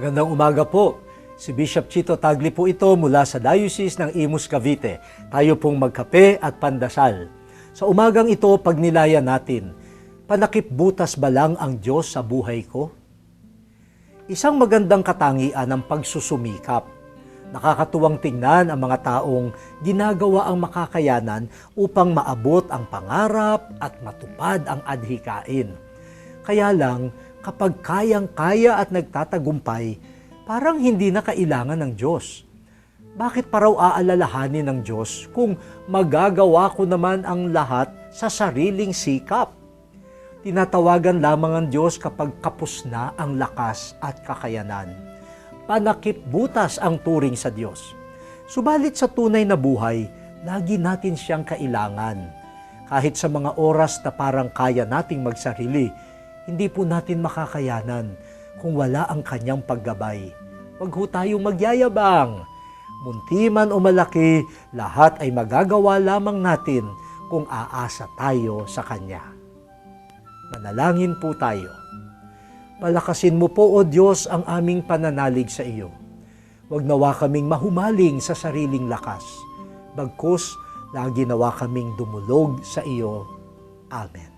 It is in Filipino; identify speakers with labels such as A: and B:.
A: Magandang umaga po. Si Bishop Chito Tagli po ito mula sa Diocese ng Imus, Cavite. Tayo pong magkape at pandasal. Sa umagang ito, pagnilayan natin, panakip butas ba lang ang Diyos sa buhay ko? Isang magandang katangian ng pagsusumikap. Nakakatuwang tingnan ang mga taong ginagawa ang makakayanan upang maabot ang pangarap at matupad ang adhikain. Kaya lang, kapag kayang-kaya at nagtatagumpay, parang hindi na kailangan ng Diyos. Bakit pa raw aalalahanin ng Diyos kung magagawa ko naman ang lahat sa sariling sikap? Tinatawagan lamang ang Diyos kapag kapos na ang lakas at kakayanan. Panakip butas ang turing sa Diyos. Subalit sa tunay na buhay, lagi natin siyang kailangan. Kahit sa mga oras na parang kaya nating magsarili, hindi po natin makakayanan kung wala ang kanyang paggabay. Huwag ho tayong magyayabang. Munti man o malaki, lahat ay magagawa lamang natin kung aasa tayo sa Kanya. Manalangin po tayo. Palakasin mo po, O Diyos, ang aming pananalig sa iyo. Huwag nawa kaming mahumaling sa sariling lakas. Bagkus, lagi nawa kaming dumulog sa iyo. Amen.